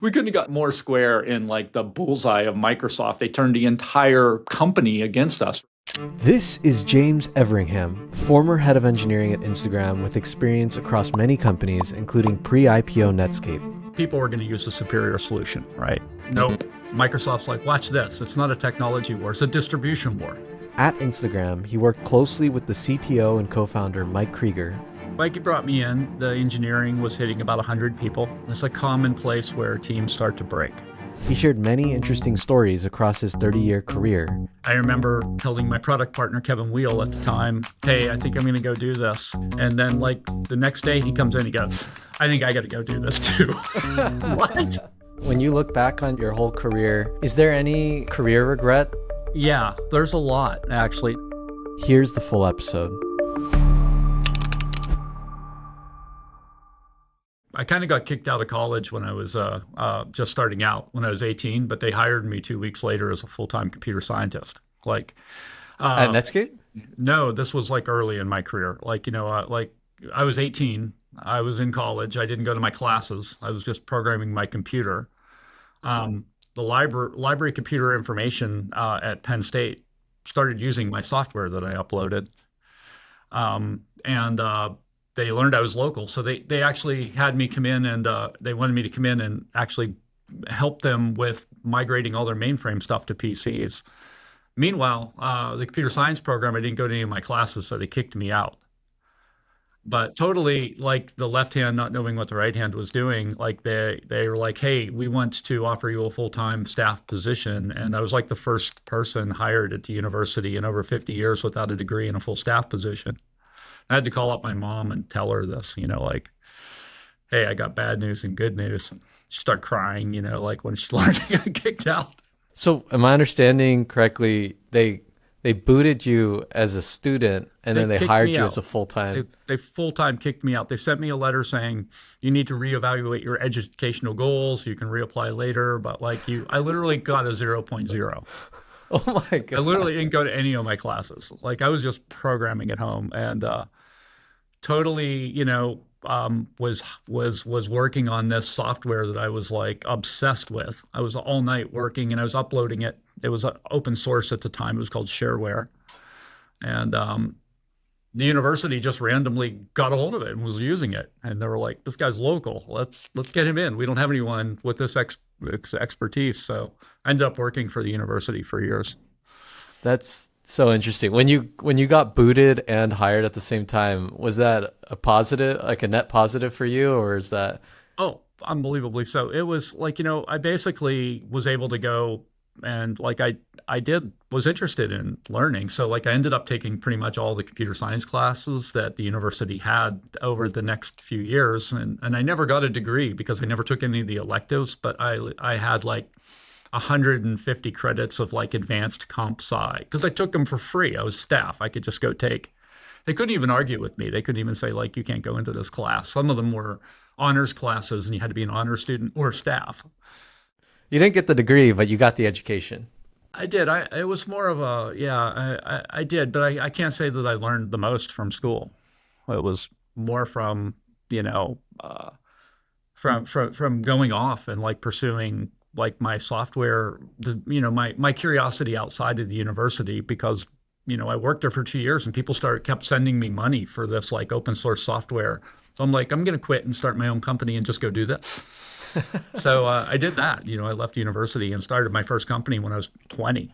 We couldn't have got more square in like the bullseye of Microsoft. They turned the entire company against us. This is James Everingham, former head of engineering at Instagram with experience across many companies, including pre-IPO Netscape. People were going to use a superior solution, right? Nope. Microsoft's like, watch this. It's not a technology war. It's a distribution war. At Instagram, he worked closely with the CTO and co-founder Mike Krieger. Mikey brought me in. The engineering was hitting about 100 people. It's a common place where teams start to break. He shared many interesting stories across his 30-year career. I remember telling my product partner, 𝗵𝗵𝗀𝘀𝘀 at the time, hey, I think I'm going to go do this. And then like the next day he comes in, he goes, I think I got to go do this too. What? When you look back on your whole career, is there any career regret? Yeah, there's a lot, actually. Here's the full episode. I kind of got kicked out of college when I was just starting out, when I was 18, but they hired me 2 weeks later as a full-time computer scientist. Like At Netscape? No, this was like early in my career. Like, like I was 18, I was in college, I didn't go to my classes, I was just programming my computer. The library computer information at Penn State started using my software that I uploaded. They learned I was local. So they actually had me come in and they wanted me to come in and actually help them with migrating all their mainframe stuff to PCs. Meanwhile, the computer science program, I didn't go to any of my classes, so they kicked me out. But totally like the left hand not knowing what the right hand was doing, like they were like, hey, we want to offer you a full-time staff position. And I was like the first person hired at the university in over 50 years without a degree in a full staff position. I had to call up my mom and tell her this, like, hey, I got bad news and good news. And she started crying, like when she learned I got kicked out. So am I understanding correctly, they booted you as a student and then they hired you as a full-time? They full-time kicked me out. They sent me a letter saying, you need to reevaluate your educational goals. You can reapply later. But like I literally got a 0.0. Oh my God. I literally didn't go to any of my classes. Like I was just programming at home and totally, was working on this software that I was like obsessed with. I was all night working and I was uploading it. It was open source at the time. It was called shareware. And the university just randomly got a hold of it and was using it. And they were like, this guy's local. Let's get him in. We don't have anyone with this expertise. So I ended up working for the university for years. That's so interesting. When you got booted and hired at the same time, was that a positive, like a net positive for you, or is that? Oh, unbelievably so. It was like, I basically was able to go and like I was interested in learning. So like I ended up taking pretty much all the computer science classes that the university had over the next few years. And I never got a degree because I never took any of the electives, but I had like 150 credits of like advanced comp sci because I took them for free. I was staff. I could just go take. They couldn't even argue with me. They couldn't even say like, you can't go into this class. Some of them were honors classes and you had to be an honor student or staff. You didn't get the degree, but you got the education. I did. It was more of I did, but I can't say that I learned the most from school. It was more from, from going off and like pursuing like my software, my curiosity outside of the university because, I worked there for 2 years and people kept sending me money for this like open source software. So I'm like, I'm going to quit and start my own company and just go do this. So I did that. I left university and started my first company when I was 20.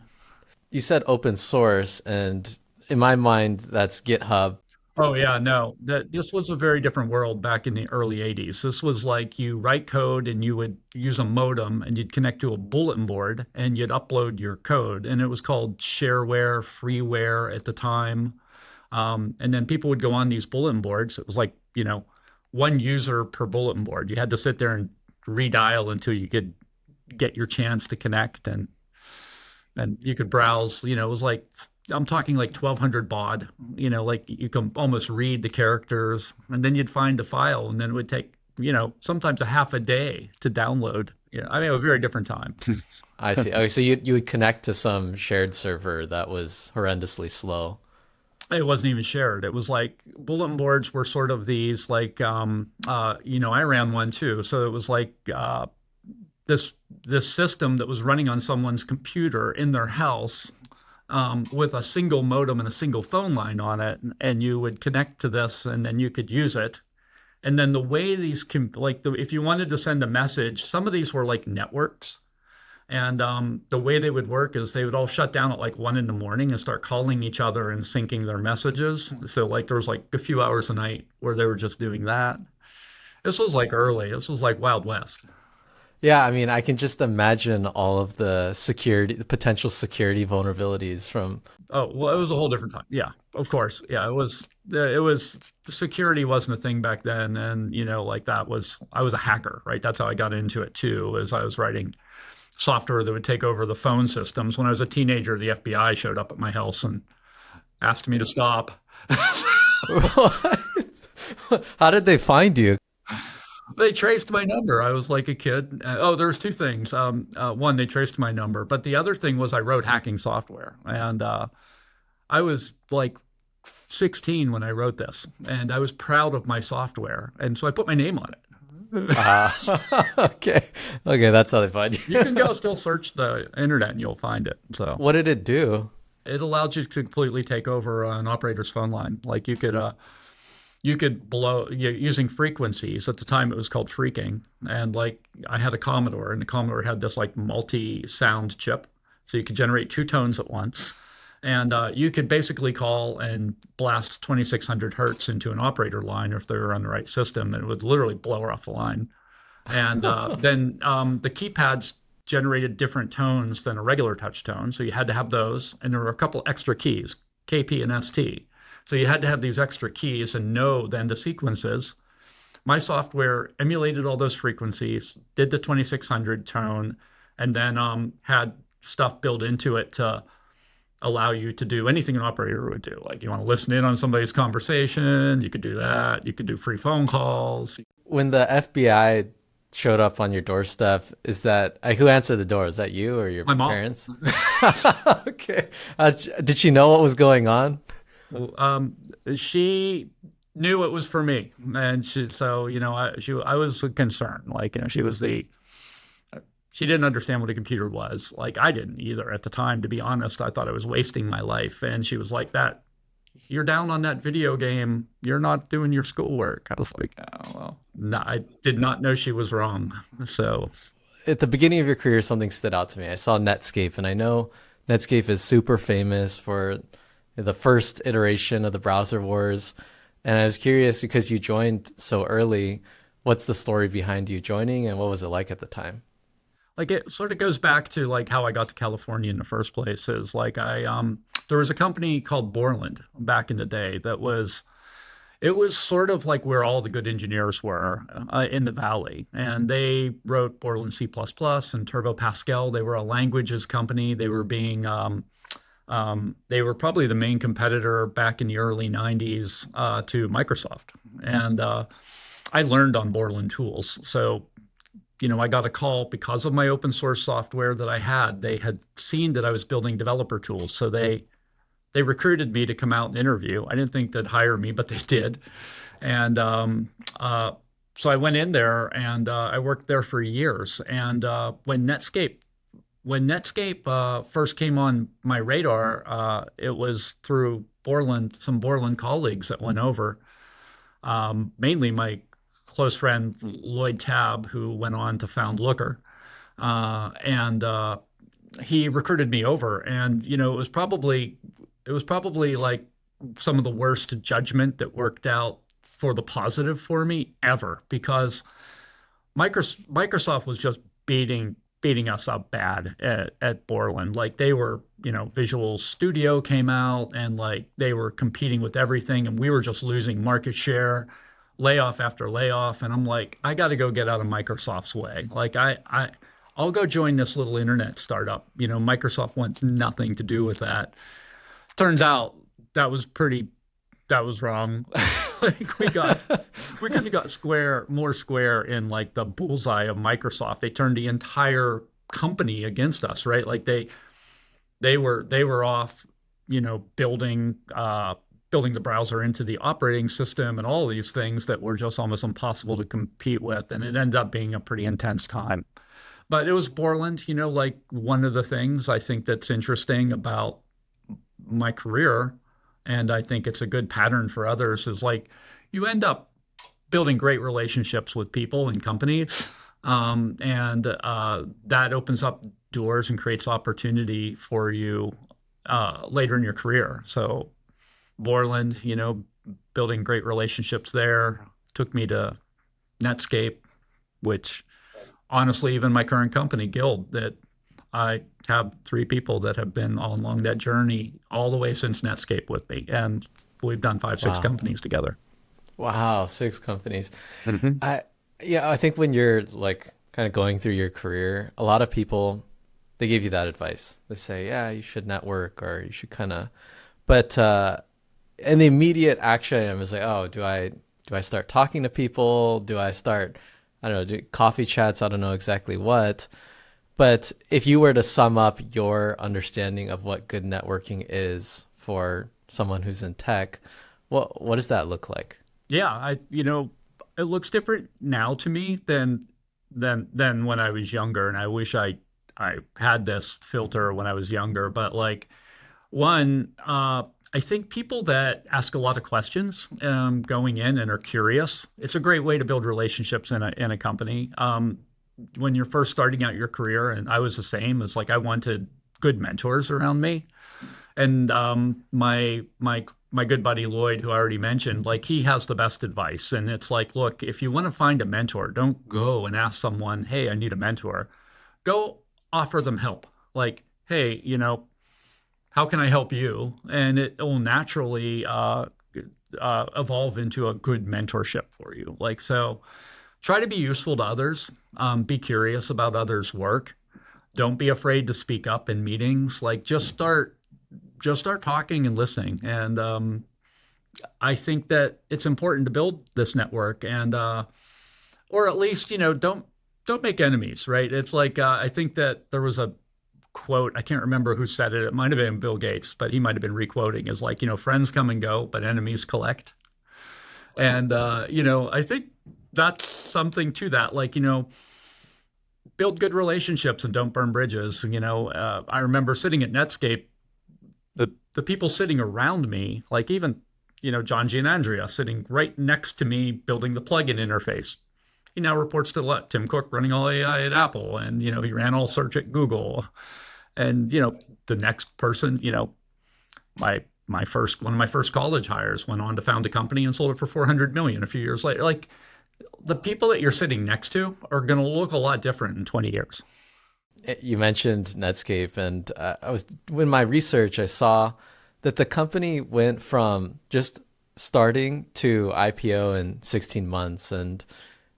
You said open source, and in my mind, that's GitHub. Oh, yeah, no. This was a very different world back in the early 80s. This was like you write code and you would use a modem and you'd connect to a bulletin board and you'd upload your code. And it was called shareware, freeware at the time. And then people would go on these bulletin boards. It was like, one user per bulletin board. You had to sit there and redial until you could get your chance to connect and you could browse. It was like, I'm talking like 1200 baud, like you can almost read the characters and then you'd find the file and then it would take, sometimes a half a day to download. Yeah, I mean, it was a very different time. I see. Okay, so you would connect to some shared server that was horrendously slow. It wasn't even shared. It was like bulletin boards were sort of these like, I ran one too. So it was like this this system that was running on someone's computer in their house, with a single modem and a single phone line on it, and you would connect to this, and then you could use it. And then the way these if you wanted to send a message, some of these were like networks. And the way they would work is they would all shut down at like 1 in the morning and start calling each other and syncing their messages. So like there was like a few hours a night where they were just doing that. This was like early. This was like Wild West. Yeah, I mean, I can just imagine all of the potential security vulnerabilities from. Oh, well, it was a whole different time. Yeah, of course. Yeah, it was security wasn't a thing back then. And, like I was a hacker, right? That's how I got into it too, is I was writing software that would take over the phone systems. When I was a teenager, the FBI showed up at my house and asked me to stop. How did they find you? They traced my number. I was like a kid. There's two things. One, they traced my number, but the other thing was I wrote hacking software, and I was like 16 when I wrote this, and I was proud of my software, and so I put my name on it. Okay, that's how they find you. You can go still search the internet and you'll find it. So what did it do? It allowed you to completely take over an operator's phone line. Like you could blow using frequencies. At the time it was called phreaking. And like I had a Commodore, and the Commodore had this like multi-sound chip. So you could generate 2 tones at once. And you could basically call and blast 2600 hertz into an operator line if they were on the right system, and it would literally blow her off the line. And then the keypads generated different tones than a regular touch tone. So you had to have those. And there were a couple extra keys, KP and ST. So you had to have these extra keys and know then the sequences. My software emulated all those frequencies, did the 2600 tone, and then had stuff built into it to allow you to do anything an operator would do. Like you want to listen in on somebody's conversation, you could do that. You could do free phone calls. When the FBI showed up on your doorstep, is that who answered the door? Is that you or your My mom. parents? Okay. Did she know what was going on? She knew it was for me, and I was concerned. Like she didn't understand what a computer was. Like I didn't either at the time, to be honest. I thought I was wasting my life. And she was like, you're down on that video game. You're not doing your schoolwork. I was like, oh, well, no, I did not know she was wrong. So at the beginning of your career, something stood out to me. I saw Netscape, and I know Netscape is super famous for the first iteration of the browser wars. And I was curious, because you joined so early, what's the story behind you joining, and what was it like at the time? Like it sort of goes back to like how I got to California in the first place. Is like there was a company called Borland back in the day it was sort of like where all the good engineers were in the Valley, and they wrote Borland C++ and 𝗪𝗵𝗺𝗀𝗀. They were a languages company. They were they were probably the main competitor back in the early 90s to Microsoft, and I learned on Borland tools. So I got a call because of my open source software that I had. They had seen that I was building developer tools. So they recruited me to come out and interview. I didn't think they'd hire me, but they did. And so I went in there, and I worked there for years. And when Netscape first came on my radar, it was through some Borland colleagues that went over, mainly my close friend Lloyd Tabb, who went on to found Looker, and he recruited me over. And it was probably like some of the worst judgment that worked out for the positive for me ever, because Microsoft was just beating us up bad at Borland. Like they were, Visual Studio came out, and like they were competing with everything, and we were just losing market share, layoff after layoff. And I'm like, I got to go get out of Microsoft's way. Like I'll go join this little internet startup. Microsoft wants nothing to do with that. Turns out that was wrong. Like we couldn't have got more square in like the bullseye of Microsoft. They turned the entire company against us, right? Like they were off, building the browser into the operating system and all these things that were just almost impossible to compete with. And it ended up being a pretty intense time. But it was Borland, like one of the things I think that's interesting about my career, and I think it's a good pattern for others, is like you end up building great relationships with people and companies. And that opens up doors and creates opportunity for you later in your career. So Borland, building great relationships there took me to Netscape, which honestly, even my current company, Guild, that I have three people that have been all along that journey all the way since Netscape with me. And we've done five, six Wow. companies together. Wow, six companies. Hmm. I Yeah, I think when you're like kind of going through your career, a lot of people they give you that advice. They say, "Yeah, you should network or you should kind of." But and the immediate action item is like, "Oh, do I start talking to people? Do I start I don't know, do coffee chats, I don't know exactly what." But if you were to sum up your understanding of what good networking is for someone who's in tech, what does that look like? Yeah, it looks different now to me than when I was younger, and I wish I had this filter when I was younger. But like one, I think people that ask a lot of questions going in and are curious, it's a great way to build relationships in a company. When you're first starting out your career, and I was the same, it's like I wanted good mentors around me. And my good buddy Lloyd, who I already mentioned, like he has the best advice. And it's like, look, if you want to find a mentor, don't go and ask someone, hey, I need a mentor. Go offer them help. Like, hey, how can I help you? And it will naturally evolve into a good mentorship for you. Like, so try to be useful to others. Be curious about others' work. Don't be afraid to speak up in meetings. Like, just start talking and listening. And I think that it's important to build this network, and or at least don't make enemies, right? It's like I think that there was a quote, I can't remember who said it. It might have been Bill Gates, but he might have been requoting, is like, friends come and go, but enemies collect. And I think that's something to that. Like, build good relationships and don't burn bridges. I remember sitting at Netscape, the people sitting around me, like even, John Gianandrea sitting right next to me building the plugin interface. He now reports to Tim Cook running all AI at Apple, and he ran all search at Google. And the next person, my first one of my first college hires went on to found a company and sold it for 400 million a few years later. Like, the people that you're sitting next to are going to look a lot different in 20 years. You mentioned Netscape, and in my research, I saw that the company went from just starting to IPO in 16 months. And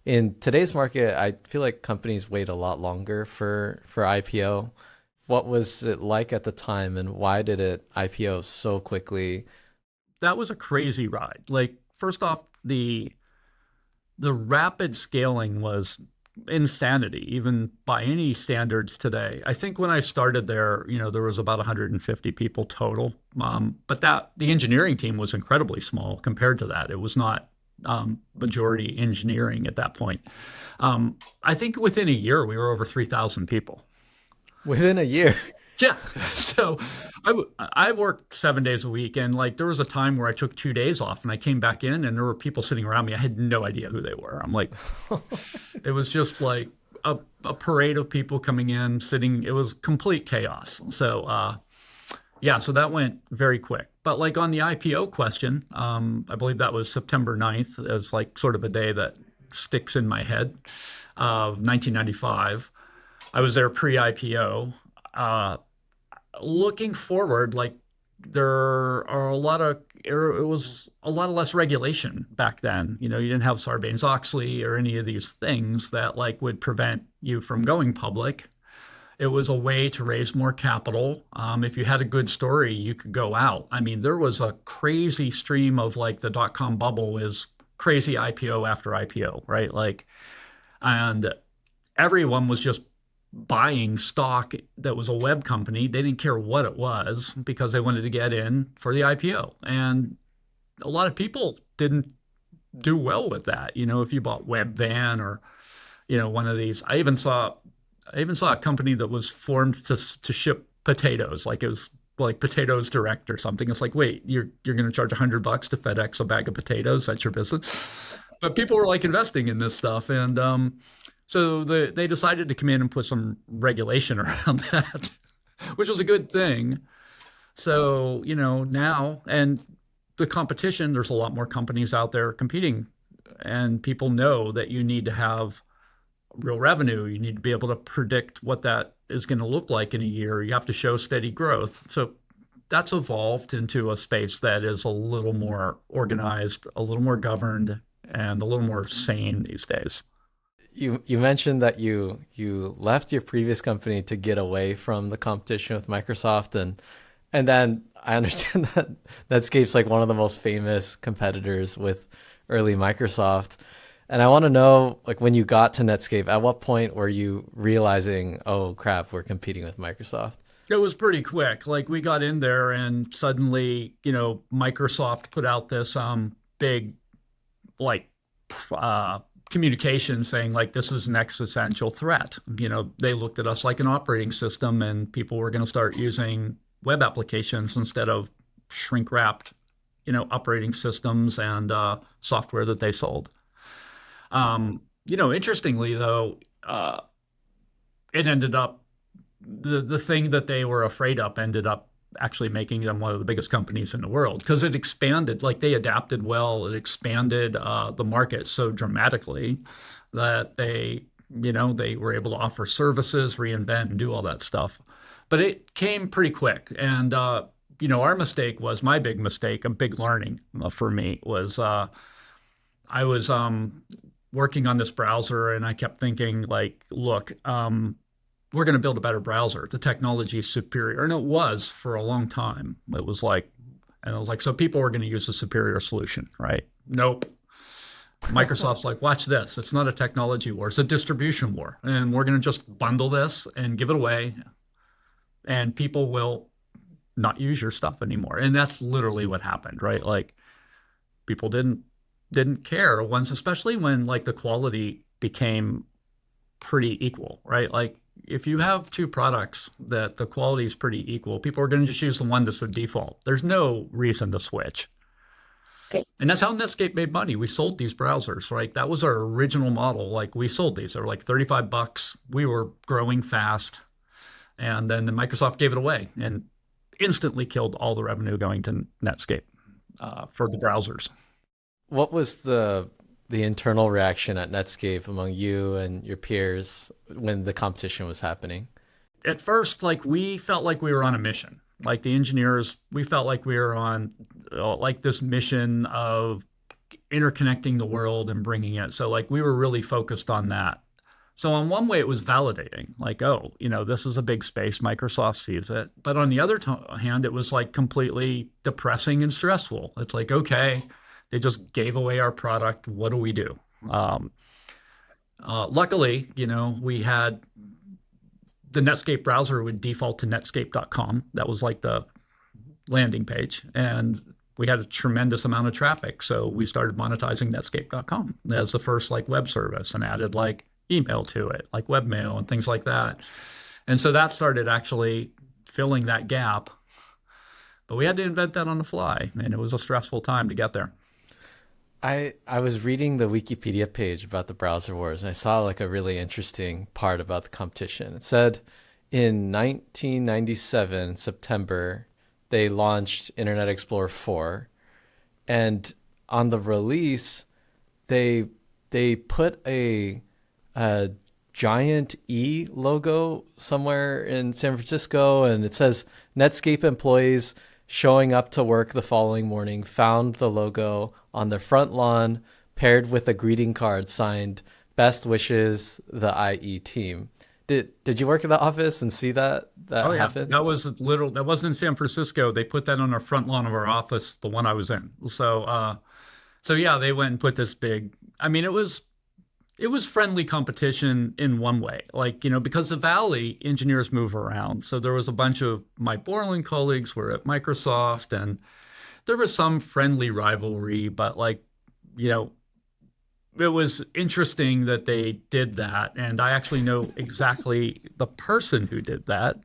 in today's market, I feel like companies wait a lot longer for IPO. What was it like at the time, and why did it IPO so quickly? That was a crazy ride. Like, first off, the rapid scaling was insanity, even by any standards today. I think when I started there, there was about 150 people total. But the engineering team was incredibly small compared to that. It was not majority engineering at that point. I think within a year, we were over 3,000 people. Within a year? Yeah. So I worked 7 days a week, and like there was a time where I took 2 days off and I came back in and there were people sitting around me. I had no idea who they were. I'm like, it was just like a parade of people coming in, sitting. It was complete chaos. So yeah, so that went very quick. But like on the IPO question, I believe that was September 9th as like sort of a day that sticks in my head of 1995. I was there pre-IPO. Looking forward, like it was a lot of less regulation back then. You didn't have Sarbanes-Oxley or any of these things that like would prevent you from going public. It was a way to raise more capital. If you had a good story, you could go out. I mean, there was a crazy stream of like the dot-com bubble is crazy IPO after IPO, right? Like, and everyone was just buying stock that was a web company. They didn't care what it was because they wanted to get in for the IPO. And a lot of people didn't do well with that. If you bought Webvan or, one of these, I even saw I even saw a company that was formed to ship potatoes, like it was like potatoes direct or something. It's like, wait, you're going to charge $100 to FedEx a bag of potatoes? That's your business? But people were like investing in this stuff, and so they decided to come in and put some regulation around that, which was a good thing. So now and the competition, there's a lot more companies out there competing, and people know that you need to have real revenue. You need to be able to predict what that is going to look like in a year. You have to show steady growth. So that's evolved into a space that is a little more organized, a little more governed, and a little more sane these days. You mentioned that you left your previous company to get away from the competition with Microsoft, and then I understand that Netscape's like one of the most famous competitors with early Microsoft. And I want to know, like, when you got to Netscape, at what point were you realizing, oh crap, we're competing with Microsoft? It was pretty quick. Like we got in there and suddenly, Microsoft put out this big like communication saying like this is an existential threat. They looked at us like an operating system, and people were going to start using web applications instead of shrink wrapped, operating systems and software that they sold. Interestingly though, it ended up the thing that they were afraid of ended up actually making them one of the biggest companies in the world, because it expanded, like they adapted well. It expanded the market so dramatically that they were able to offer services, reinvent, and do all that stuff. But it came pretty quick. And, our mistake was my big mistake, a big learning for me was I was working on this browser, and I kept thinking like, look, we're going to build a better browser. The technology is superior. And it was for a long time. It was like, and I was like, so people are going to use a superior solution, right? Nope. Microsoft's like, watch this. It's not a technology war. It's a distribution war. And we're going to just bundle this and give it away. And people will not use your stuff anymore. And that's literally what happened, right? Like people didn't care once, especially when like the quality became pretty equal, right? Like if you have two products that the quality is pretty equal, people are going to just use the one that's the default. There's no reason to switch. Okay. And that's how Netscape made money. We sold these browsers, right? That was our original model. Like we sold these. They were like $35. We were growing fast. And then Microsoft gave it away and instantly killed all the revenue going to Netscape for the browsers. What was the internal reaction at Netscape among you and your peers when the competition was happening? At first, like we felt like we were on a mission. Like the engineers, we felt like we were on like this mission of interconnecting the world and bringing it. So like we were really focused on that. So in one way it was validating, like, oh, this is a big space, Microsoft sees it. But on the other hand, it was like completely depressing and stressful. It's like, okay, they just gave away our product. What do we do? Luckily, we had the Netscape browser would default to netscape.com. That was like the landing page. And we had a tremendous amount of traffic. So we started monetizing netscape.com as the first like web service and added like email to it, like webmail and things like that. And so that started actually filling that gap. But we had to invent that on the fly, and it was a stressful time to get there. I was reading the Wikipedia page about the browser wars, and I saw like a really interesting part about the competition. It said in 1997, September, they launched Internet Explorer 4, and on the release, they put a giant E logo somewhere in San Francisco, and it says Netscape employees showing up to work the following morning found the logo on their front lawn paired with a greeting card signed "Best wishes, the IE team." Did you work at the office and see that happen? That wasn't in San Francisco. They put that on our front lawn of our office, the one I was in. So yeah, they went and put this big, I mean, it was friendly competition in one way, like, because the Valley engineers move around. So there was a bunch of my Borland colleagues were at Microsoft, and there was some friendly rivalry, but like, it was interesting that they did that, and I actually know exactly the person who did that.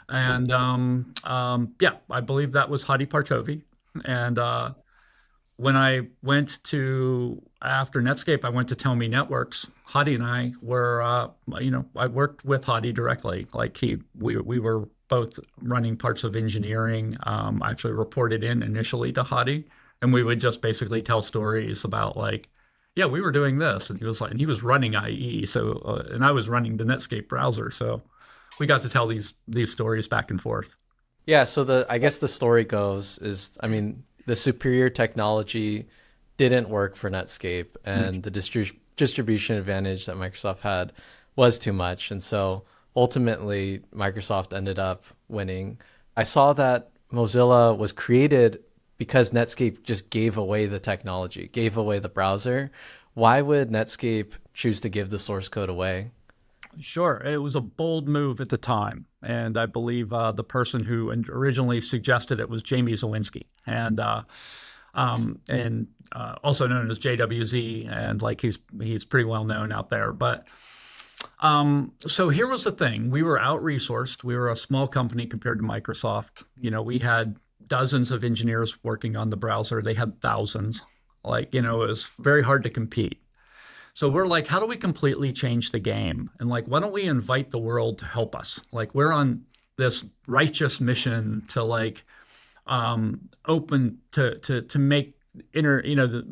And yeah, I believe that was 𝗪𝗺𝗪𝘀. And when I went to after Netscape, I went to 𝗪𝗵𝗲𝗿𝘀 Networks. Hadi and I were, I worked with Hadi directly. Like we were both running parts of engineering. I actually reported in initially to Hadi, and we would just basically tell stories about like, yeah, we were doing this, and he was like, and he was running IE, so and I was running the Netscape browser, so we got to tell these stories back and forth. Yeah, so I guess the story goes is, I mean, the superior technology didn't work for Netscape, and the distribution advantage that Microsoft had was too much. And so ultimately, Microsoft ended up winning. I saw that Mozilla was created because Netscape just gave away the technology, gave away the browser. Why would Netscape choose to give the source code away? Sure, it was a bold move at the time, and I believe the person who originally suggested it was 𝗪𝗍𝗋𝘀𝘀, and also known as 𝗪𝗍𝗻𝘀𝘀, and like he's pretty well known out there. But so here was the thing: we were out-resourced. We were a small company compared to Microsoft. You know, we had dozens of engineers working on the browser. They had thousands. Like, you know, it was very hard to compete. So we're like, how do we completely change the game? And like, why don't we invite the world to help us? Like, we're on this righteous mission to like open to make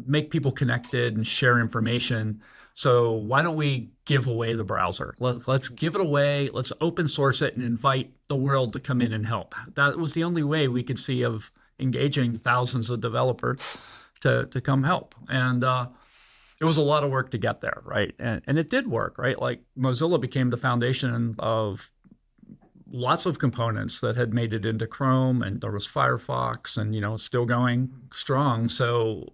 make people connected and share information. So why don't we give away the browser? Let's give it away. Let's open source it and invite the world to come in and help. That was the only way we could see of engaging thousands of developers to come help. And it was a lot of work to get there, right? And it did work, right? Like Mozilla became the foundation of lots of components that had made it into Chrome, and there was Firefox, and, you know, still going strong. So,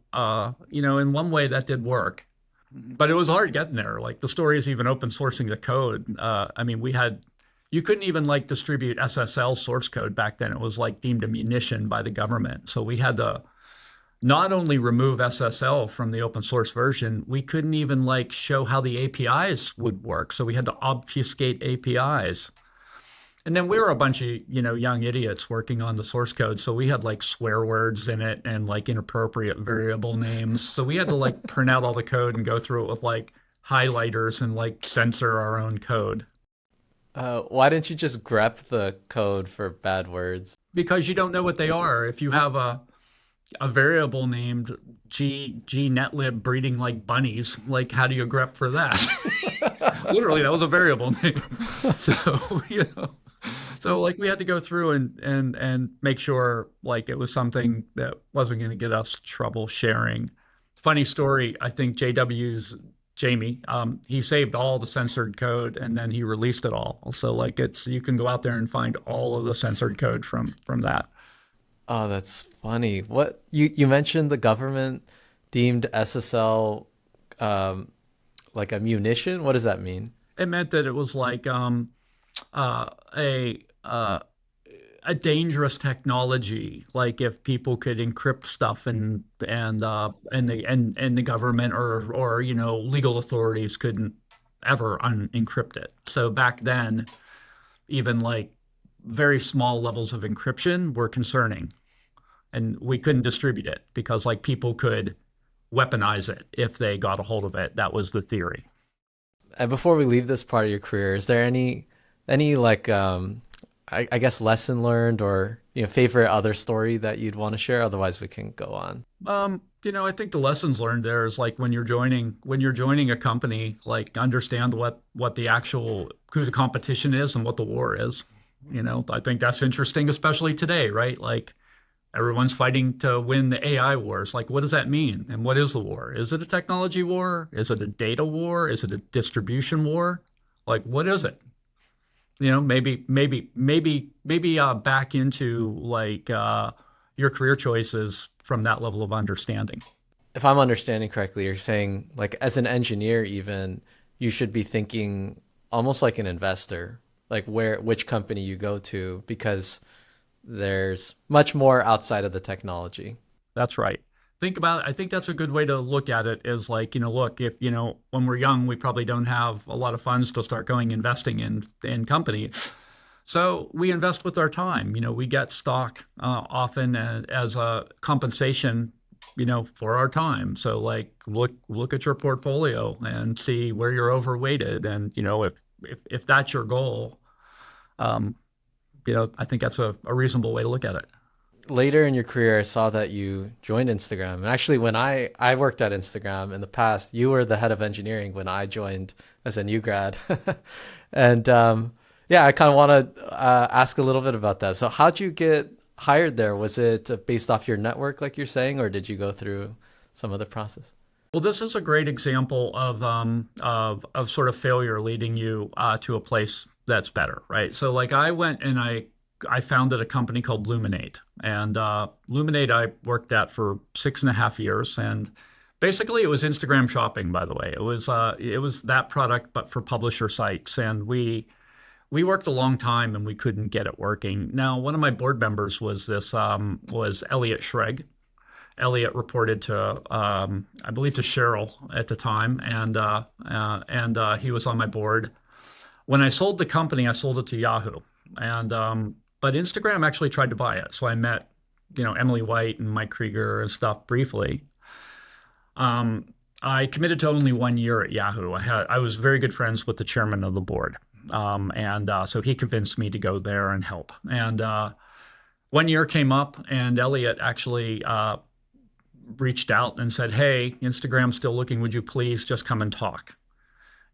you know, in one way that did work, but it was hard getting there. Like the story is even open sourcing the code. I mean, you couldn't even like distribute SSL source code back then. It was like deemed a munition by the government. So we had to not only remove SSL from the open source version, we couldn't even like show how the APIs would work. So we had to obfuscate APIs. And then we were a bunch of, you know, young idiots working on the source code. So we had like swear words in it and like inappropriate variable names. So we had to like print out all the code and go through it with like highlighters and like censor our own code. Why didn't you just grep the code for bad words? Because you don't know what they are. If you have a variable named 𝗪𝗪𝗪𝗀 breeding like bunnies, like how do you grep for that? Literally, that was a variable name. So, you know, so like we had to go through and make sure like it was something that wasn't going to get us trouble sharing. Funny story, I think JW's Jamie, he saved all the censored code and then he released it all. So like you can go out there and find all of the censored code from that. Oh, that's funny. What you mentioned the government deemed SSL like a munition? What does that mean? It meant that it was like a dangerous technology. Like if people could encrypt stuff and the government or you know legal authorities couldn't ever unencrypt it. So back then, even like very small levels of encryption were concerning, and we couldn't distribute it because like people could weaponize it if they got a hold of it. That was the theory. And before we leave this part of your career, is there any like I guess lesson learned or, you know, favorite other story that you'd want to share? Otherwise we can go on. You know, I think the lessons learned there is like when you're joining a company, like understand what who the competition is and what the war is. You know, I think that's interesting, especially today, right? Like everyone's fighting to win the AI wars. Like, what does that mean? And what is the war? Is it a technology war? Is it a data war? Is it a distribution war? Like, what is it? You know, maybe back into like your career choices from that level of understanding. If I'm understanding correctly, you're saying like as an engineer, even you should be thinking almost like an investor, like which company you go to, because there's much more outside of the technology. That's right. think about it. I think that's a good way to look at it is like, look, if, when we're young, we probably don't have a lot of funds to start going investing in companies. So we invest with our time. We get stock often as a compensation, for our time. So like look at your portfolio and see where you're overweighted. And, if that's your goal, um, I think that's a reasonable way to look at it. Later in your career, I saw that you joined Instagram. And actually, when I worked at Instagram in the past, you were the head of engineering when I joined as a new grad. And yeah, I kind of want to ask a little bit about that. So how'd you get hired there? Was it based off your network, like you're saying, or did you go through some other process? Well, this is a great example of sort of failure leading you to a place that's better, right? So like I went and I founded a company called Luminate, and Luminate I worked at for 6.5 years, and basically it was Instagram shopping. By the way, it was that product, but for publisher sites, and we worked a long time and we couldn't get it working. Now, one of my board members was 𝗪𝗺𝗀𝘀𝘁. Elliot reported to, I believe, to Cheryl at the time, and he was on my board. When I sold the company, I sold it to Yahoo, and but Instagram actually tried to buy it. So I met, Emily White and Mike Krieger and stuff briefly. I committed to only 1 year at Yahoo. I was very good friends with the chairman of the board, and so he convinced me to go there and help. And 1 year came up, and Elliot actually reached out and said, "Hey, Instagram's still looking. Would you please just come and talk?"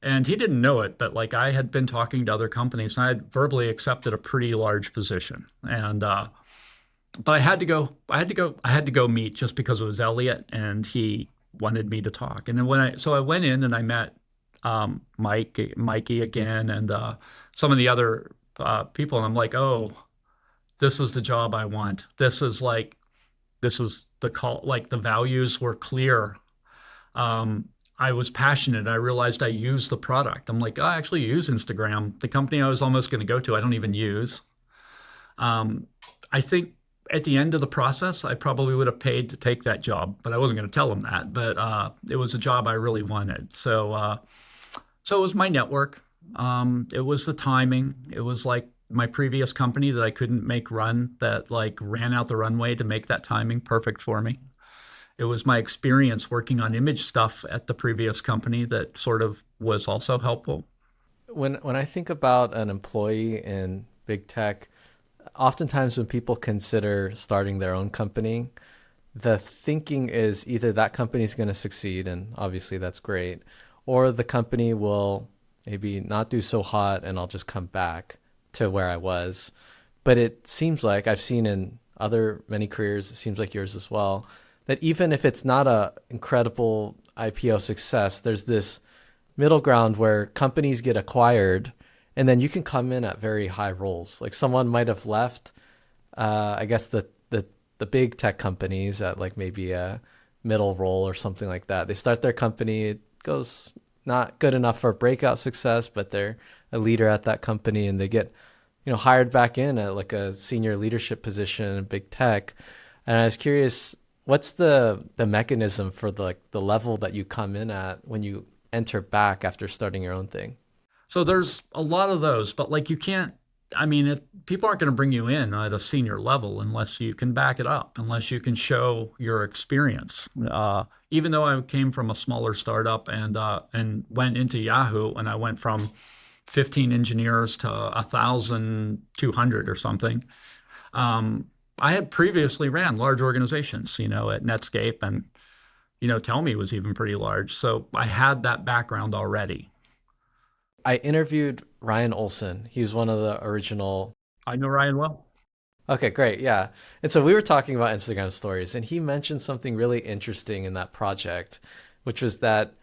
And he didn't know it, but like I had been talking to other companies, and I had verbally accepted a pretty large position. And but I had to go. I had to go meet just because it was Elliot, and he wanted me to talk. And then I went in and I met Mikey again, and some of the other people, and I'm like, oh, this is the job I want. This is the call. Like the values were clear. I was passionate. I realized I used the product. I'm like, I actually use Instagram. The company I was almost going to go to, I don't even use. I think at the end of the process, I probably would have paid to take that job, but I wasn't going to tell them that. But it was a job I really wanted. So it was my network. It was the timing. It was like my previous company that I couldn't make run, that like ran out the runway to make that timing perfect for me. It was my experience working on image stuff at the previous company that sort of was also helpful. When I think about an employee in big tech, oftentimes when people consider starting their own company, the thinking is either that company is going to succeed, and obviously that's great, or the company will maybe not do so hot and I'll just come back to where I was. But it seems like I've seen in many careers, it seems like yours as well, that even if it's not a incredible IPO success, there's this middle ground where companies get acquired and then you can come in at very high roles. Like someone might have left, I guess the big tech companies at like maybe a middle role or something like that. They start their company, it goes not good enough for breakout success, but they're a leader at that company and they get, hired back in at like a senior leadership position in big tech. And I was curious, what's the mechanism for the level that you come in at when you enter back after starting your own thing? So there's a lot of those, but like you can't, people aren't going to bring you in at a senior level unless you can back it up, unless you can show your experience. Even though I came from a smaller startup and went into Yahoo, and I went from 15 engineers to 1,200 or something. I had previously ran large organizations, at Netscape, and 𝗪𝗺 was even pretty large. So I had that background already. I interviewed Ryan Olson. He was one of the original. I know Ryan well. Okay, great. Yeah. And so we were talking about Instagram stories, and he mentioned something really interesting in that project, which was that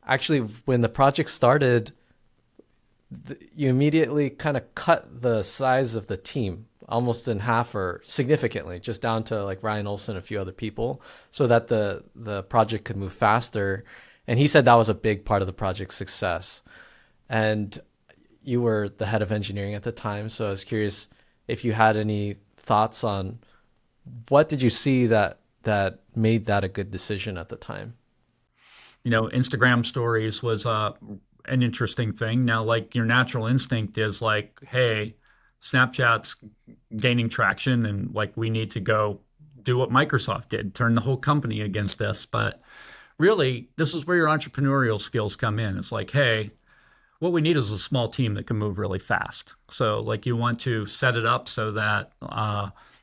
actually when the project started, you immediately kind of cut the size of the team almost in half or significantly, just down to like Ryan Olson and a few other people, so that the project could move faster. And he said that was a big part of the project's success. And you were the head of engineering at the time. So I was curious if you had any thoughts on what did you see that that made that a good decision at the time? Instagram stories was an interesting thing. Now, like your natural instinct is like, hey, Snapchat's gaining traction and like we need to go do what Microsoft did, turn the whole company against this. But really, this is where your entrepreneurial skills come in. It's like, hey, what we need is a small team that can move really fast. So like you want to set it up so that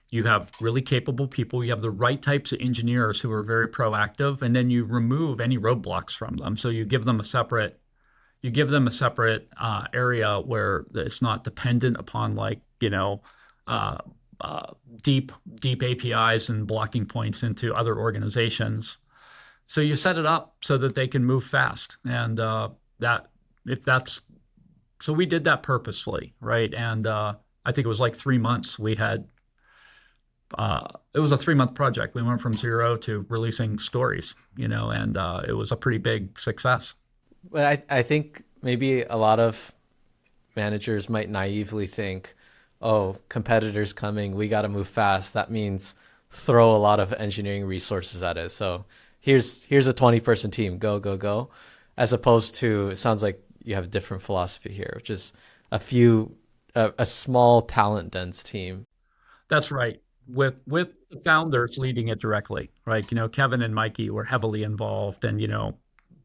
you have really capable people, you have the right types of engineers who are very proactive, and then you remove any roadblocks from them. So you give them a separate area where it's not dependent upon like, uh, deep APIs and blocking points into other organizations. So you set it up so that they can move fast. And so we did that purposely, right? And I think it was like 3 months. It was a 3-month project. We went from zero to releasing stories, and it was a pretty big success. But I think maybe a lot of managers might naively think, oh, competitors coming, we got to move fast. That means throw a lot of engineering resources at it. So here's a 20-person team, go, go, go. As opposed to, it sounds like you have a different philosophy here, which is a small talent dense team. That's right. With the founders leading it directly, right? Kevin and Mikey were heavily involved, and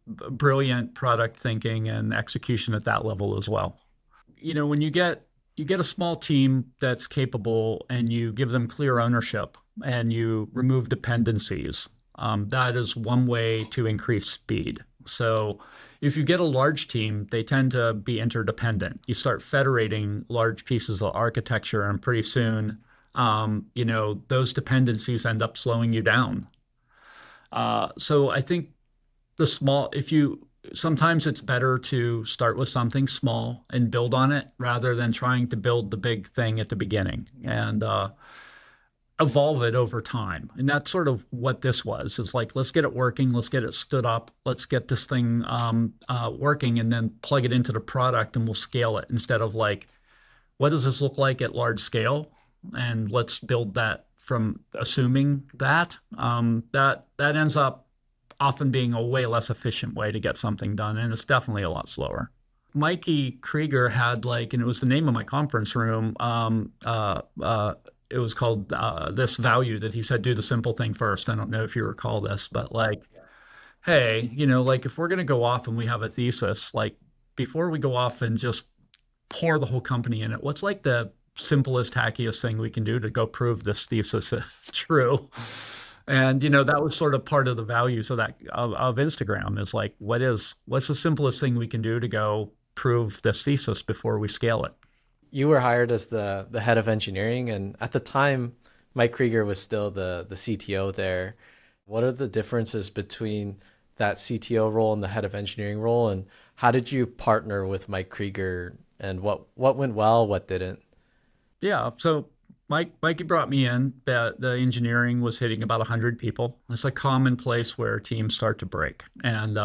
brilliant product thinking and execution at that level as well. When you get a small team that's capable and you give them clear ownership and you remove dependencies, that is one way to increase speed. So if you get a large team, they tend to be interdependent. You start federating large pieces of architecture, and pretty soon, those dependencies end up slowing you down. So I think sometimes it's better to start with something small and build on it rather than trying to build the big thing at the beginning, and evolve it over time. And that's sort of what this was. It's like, let's get it working. Let's get it stood up. Let's get this thing working, and then plug it into the product and we'll scale it, instead of like, what does this look like at large scale? And let's build that from assuming that. That ends up often being a way less efficient way to get something done. And it's definitely a lot slower. Mike Krieger had and it was the name of my conference room. It was called 𝗧𝗶𝗺𝗀𝘀, that he said, do the simple thing first. I don't know if you recall this, but hey, if we're going to go off and we have a thesis, before we go off and just pour the whole company in it, what's like the simplest, hackiest thing we can do to go prove this thesis true? And, that was sort of part of the values of Instagram, is like, what's the simplest thing we can do to go prove this thesis before we scale it? You were hired as the head of engineering, and at the time, Mike Krieger was still the CTO there. What are the differences between that CTO role and the head of engineering role, and how did you partner with Mike Krieger, and what went well, what didn't? Yeah, so Mikey brought me in. The engineering was hitting about 100 people. It's a common place where teams start to break. And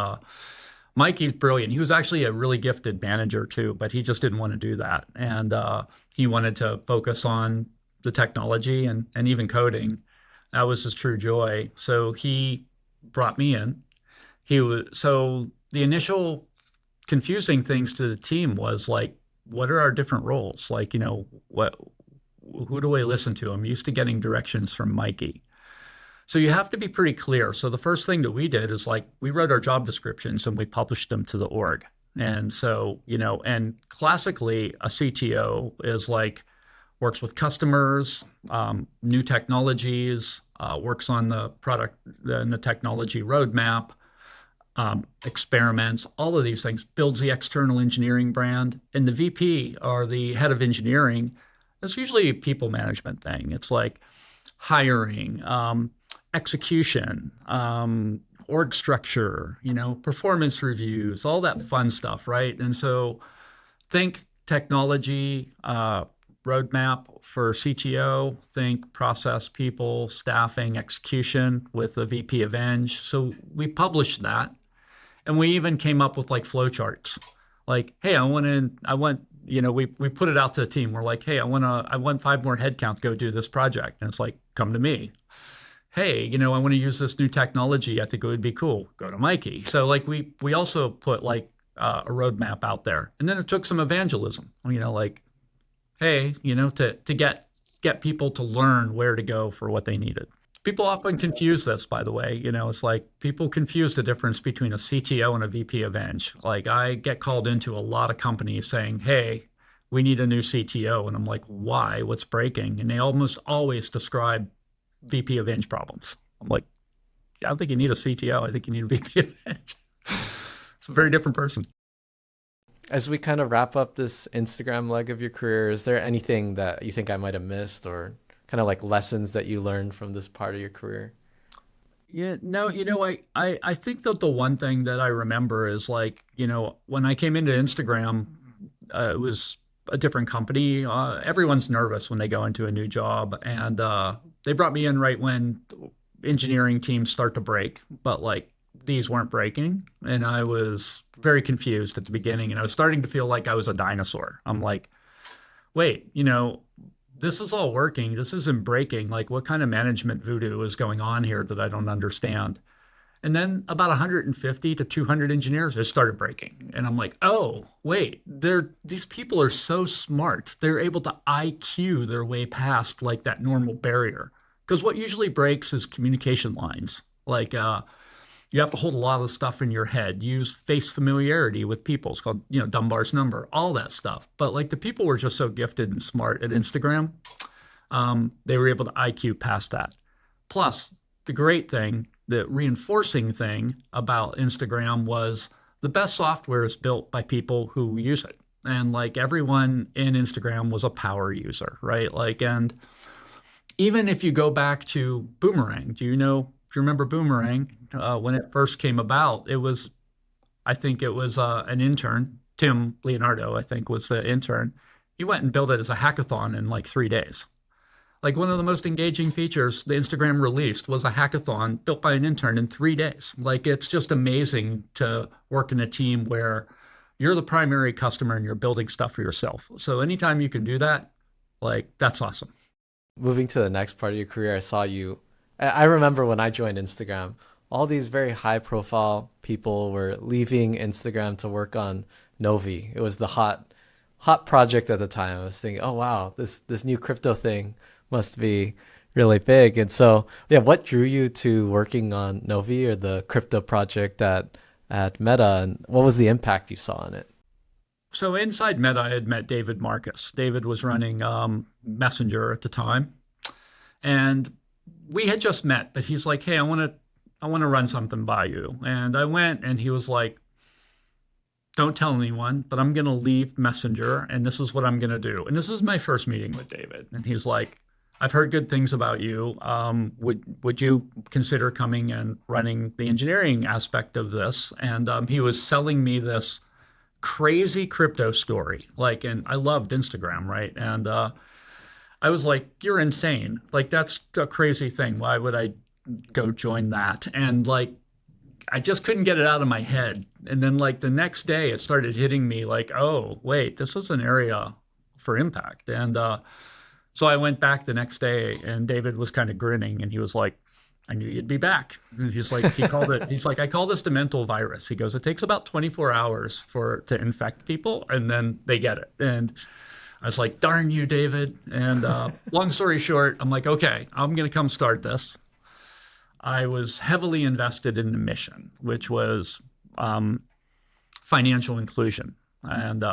Mikey's brilliant. He was actually a really gifted manager too, but he just didn't want to do that. And he wanted to focus on the technology and even coding. That was his true joy. So he brought me in. So the initial confusing things to the team was like, what are our different roles? Who do I listen to? I'm used to getting directions from Mikey. So you have to be pretty clear. So the first thing that we did is we wrote our job descriptions and we published them to the org. And so, and classically a CTO is works with customers, new technologies, works on the product and the technology roadmap, experiments, all of these things, builds the external engineering brand. And the VP, or the head of engineering, it's usually a people management thing. It's like hiring, execution, org structure, performance reviews, all that fun stuff, right? And so think technology, roadmap for CTO, think process, people, staffing, execution with the VP of Eng. So we published that. And we even came up with flowcharts. Hey, we put it out to the team. We're like, hey, I want 5 more headcount, go do this project. And it's like, come to me. hey, you know, I want to use this new technology. I think it would be cool. Go to Mikey. So like we also put like a roadmap out there, and then it took some evangelism. You know, like, hey, you know, to get people to learn where to go for what they needed. People often confuse this, by the way. You know, it's like people confuse the difference between a CTO and a VP of Eng. Like I get called into a lot of companies saying, hey, we need a new CTO. And I'm like, why? What's breaking? And they almost always describe VP of Eng problems. I'm like, I don't think you need a CTO. I think you need a VP of Eng. It's a very different person. As we kind of wrap up this Instagram leg of your career, is there anything that you think I might have missed, or kind of like lessons that you learned from this part of your career? Yeah, no, you know, I think that the one thing that I remember is like, you know, when I came into Instagram, it was a different company. Everyone's nervous when they go into a new job, and they brought me in right when engineering teams start to break, but like these weren't breaking, and I was very confused at the beginning, and I was starting to feel like I was a dinosaur. I'm like, wait, you know, this is all working. This isn't breaking. Like, what kind of management voodoo is going on here that I don't understand? And then about 150 to 200 engineers just started breaking. And I'm like, oh, wait, these people are so smart. They're able to IQ their way past like that normal barrier. Because what usually breaks is communication lines. Like you have to hold a lot of stuff in your head, use face familiarity with people. It's called, you know, Dunbar's number, all that stuff. But like the people were just so gifted and smart at Instagram, they were able to IQ past that. Plus, the great thing, the reinforcing thing about Instagram was the best software is built by people who use it. And like everyone in Instagram was a power user, right? Like, and even if you go back to Boomerang, do you remember Boomerang? When it first came about, I think it was an intern, Tim Leonardo, I think was the intern. He went and built it as a hackathon in like 3 days. Like one of the most engaging features the Instagram released was a hackathon built by an intern in 3 days. Like it's just amazing to work in a team where you're the primary customer and you're building stuff for yourself. So anytime you can do that, like that's awesome. Moving to the next part of your career, I remember when I joined Instagram, all these very high profile people were leaving Instagram to work on 𝗨𝗵𝗻. It was the hot project at the time. I was thinking, oh wow, this new crypto thing must be really big. And so, yeah, what drew you to working on 𝗨𝗵𝗻 or the crypto project at Meta, and what was the impact you saw on it? So inside Meta, I had met David Marcus. David was running Messenger at the time, and we had just met. But he's like, "Hey, I want to run something by you." And I went, and he was like, "Don't tell anyone, but I'm going to leave Messenger, and this is what I'm going to do." And this is my first meeting with David, and he's like, "I've heard good things about you. Would you consider coming and running the engineering aspect of this?" And he was selling me this crazy crypto story. Like, and I loved Instagram, right? And I was like, "You're insane. Like, that's a crazy thing. Why would I go join that?" And like, I just couldn't get it out of my head. And then like the next day it started hitting me like, oh, wait, this is an area for impact. And so I went back the next day, and David was kind of grinning, and he was like, "I knew you'd be back." And he's like, he's like, "I call this the mental virus." He goes, "It takes about 24 hours to infect people, and then they get it." And I was like, "Darn you, David." And long story short, I'm like, okay, I'm going to come start this. I was heavily invested in the mission, which was financial inclusion and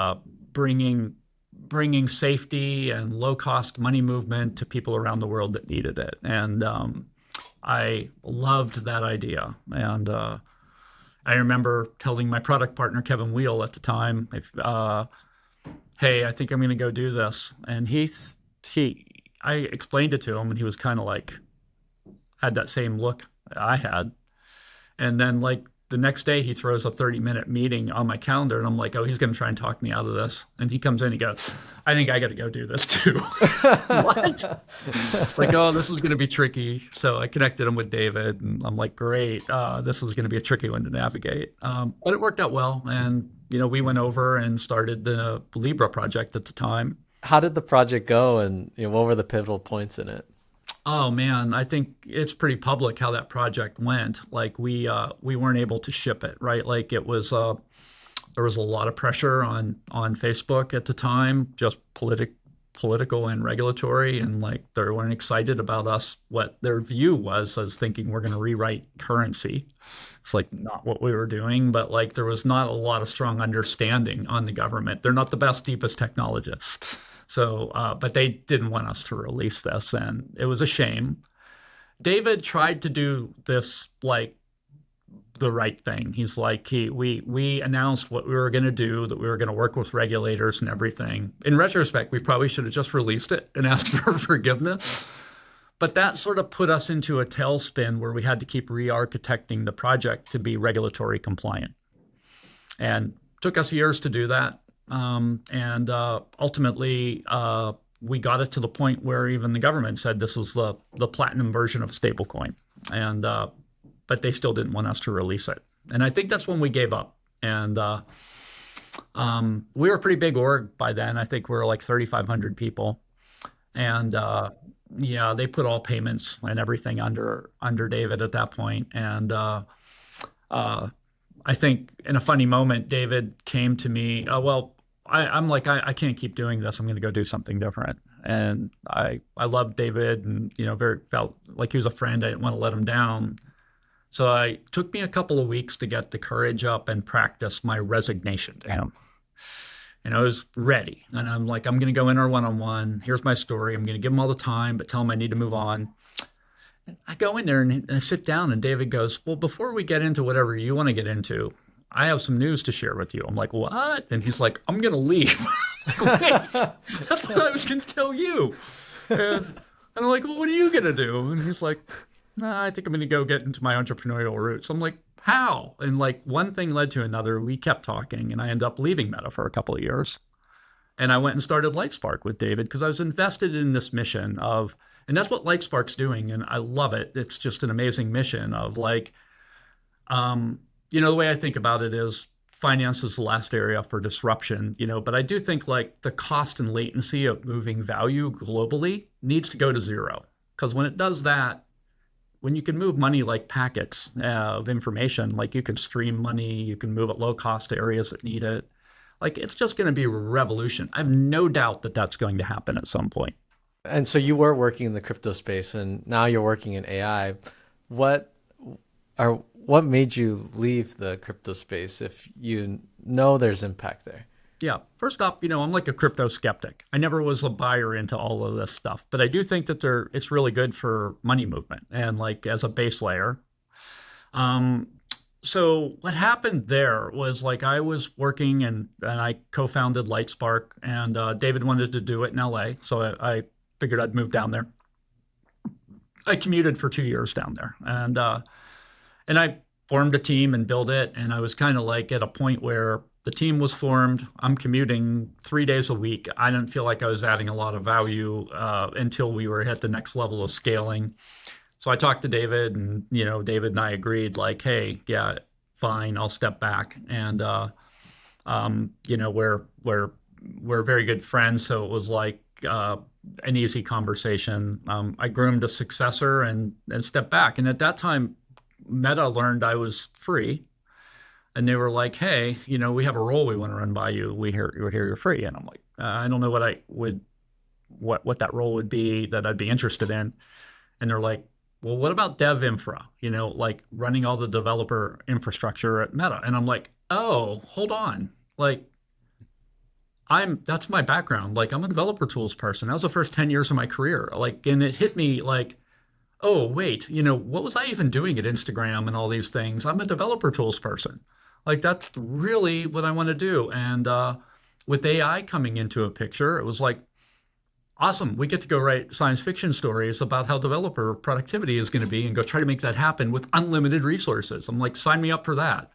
bringing safety and low-cost money movement to people around the world that needed it. And I loved that idea. And I remember telling my product partner, 𝗵𝗵𝗀𝘀, at the time, hey, I think I'm going to go do this. And I explained it to him, and he was kind of like, had that same look I had. And then like the next day he throws a 30-minute meeting on my calendar, and I'm like, oh, he's going to try and talk me out of this. And he comes in, he goes, "I think I got to go do this too." What? It's like, oh, this is going to be tricky. So I connected him with David, and I'm like, great. This is going to be a tricky one to navigate. But it worked out well. And, you know, we went over and started the Libra project at the time. How did the project go, and what were the pivotal points in it? Oh man, I think it's pretty public how that project went. Like we weren't able to ship it, right? Like it was there was a lot of pressure on Facebook at the time, just political and regulatory, and like they weren't excited about us. What their view was as thinking we're going to rewrite currency. It's like not what we were doing, but like there was not a lot of strong understanding on the government. They're not the best, deepest technologists. So, but they didn't want us to release this, and it was a shame. David tried to do this like the right thing. He's like we announced what we were going to do, that we were going to work with regulators and everything. In retrospect, we probably should have just released it and asked for forgiveness. But that sort of put us into a tailspin where we had to keep re-architecting the project to be regulatory compliant. And took us years to do that. And ultimately, we got it to the point where even the government said this is the platinum version of stablecoin. And but they still didn't want us to release it. And I think that's when we gave up. And we were a pretty big org by then. I think we were like 3,500 people. And yeah, they put all payments and everything under David at that point. And I think in a funny moment, David came to me. Well, I'm like, I can't keep doing this. I'm going to go do something different. And I loved David, and very felt like he was a friend. I didn't want to let him down. So it took me a couple of weeks to get the courage up and practice my resignation to him. And I was ready. And I'm like, I'm going to go in our one-on-one. Here's my story. I'm going to give him all the time, but tell him I need to move on. And I go in there and I sit down, and David goes, well, before we get into whatever you want to get into, I have some news to share with you. I'm like, what? And he's like, I'm going to leave. I'm like, wait, that's what I was going to tell you. And I'm like, well, what are you going to do? And he's like, nah, I think I'm going to go get into my entrepreneurial roots. I'm like, how? And like one thing led to another. We kept talking, and I ended up leaving Meta for a couple of years. And I went and started Lightspark with David because I was invested in this mission of, and that's what Lightspark's doing. And I love it. It's just an amazing mission of like, the way I think about it is finance is the last area for disruption, but I do think like the cost and latency of moving value globally needs to go to zero. Because when it does that, when you can move money like packets of information, like you can stream money, you can move at low cost to areas that need it. Like it's just going to be a revolution. I have no doubt that that's going to happen at some point. And so you were working in the crypto space, and now you're working in AI. What made you leave the crypto space if you know there's impact there? Yeah. First off, I'm like a crypto skeptic. I never was a buyer into all of this stuff, but I do think that it's really good for money movement and like as a base layer. So what happened there was like I was working and I co-founded Lightspark, and David wanted to do it in LA. So I figured I'd move down there. I commuted for 2 years down there, and I formed a team and built it. And I was kind of like at a point where the team was formed. I'm commuting 3 days a week. I didn't feel like I was adding a lot of value until we were at the next level of scaling. So I talked to David, and David and I agreed like, hey, yeah, fine, I'll step back. And we're very good friends, so it was like an easy conversation. I groomed a successor and stepped back. And at that time, Meta learned I was free. And they were like, hey, we have a role we want to run by you. We hear you're free. And I'm like, I don't know what that role would be that I'd be interested in. And they're like, well, what about dev infra? Like running all the developer infrastructure at Meta. And I'm like, oh, hold on. Like that's my background. Like I'm a developer tools person. That was the first 10 years of my career. Like, and it hit me like, oh, wait, what was I even doing at Instagram and all these things? I'm a developer tools person. Like that's really what I want to do. And with AI coming into a picture, it was like, awesome. We get to go write science fiction stories about how developer productivity is going to be and go try to make that happen with unlimited resources. I'm like, sign me up for that.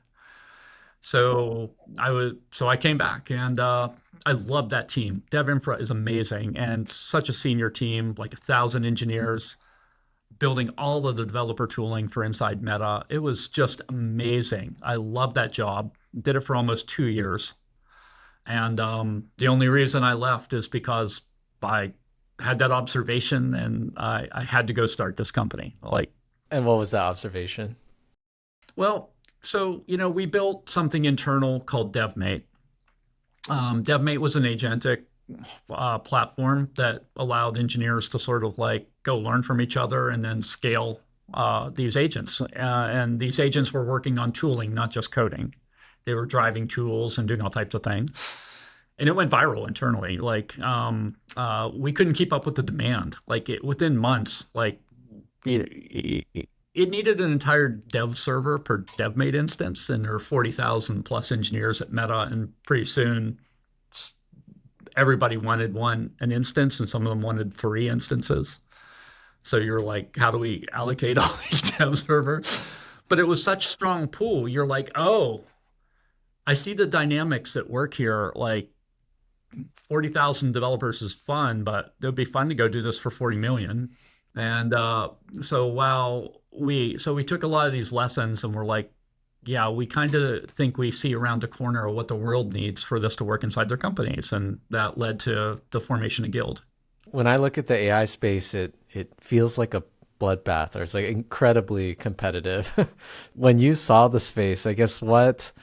So I came back, and I love that team. Dev Infra is amazing, and such a senior team, like 1,000 engineers building all of the developer tooling for inside Meta. It was just amazing. I love that job. Did it for almost 2 years. And the only reason I left is because by had that observation, and I had to go start this company. Like, And what was that observation? well, so, we built something internal called 𝗪𝗵𝗲𝗍. 𝗪𝗵𝗲𝗍 was an agentic platform that allowed engineers to sort of like go learn from each other and then scale these agents. And these agents were working on tooling, not just coding. They were driving tools and doing all types of things. And it went viral internally. Like, we couldn't keep up with the demand. Like, within months, like, it needed an entire dev server per 𝗪𝗵𝗍𝗀 instance, and there were 40,000 plus engineers at Meta, and pretty soon everybody wanted an instance, and some of them wanted 3 instances. So you're like, how do we allocate all these dev servers? But it was such strong pool. You're like, oh, I see the dynamics at work here. Like, 40,000 developers is fun, but it would be fun to go do this for 40 million. And so we took a lot of these lessons, and we're like, yeah, we kind of think we see around the corner of what the world needs for this to work inside their companies. And that led to the formation of Guild. When I look at the AI space, it feels like a bloodbath, or it's like incredibly competitive. When you saw the space, I guess what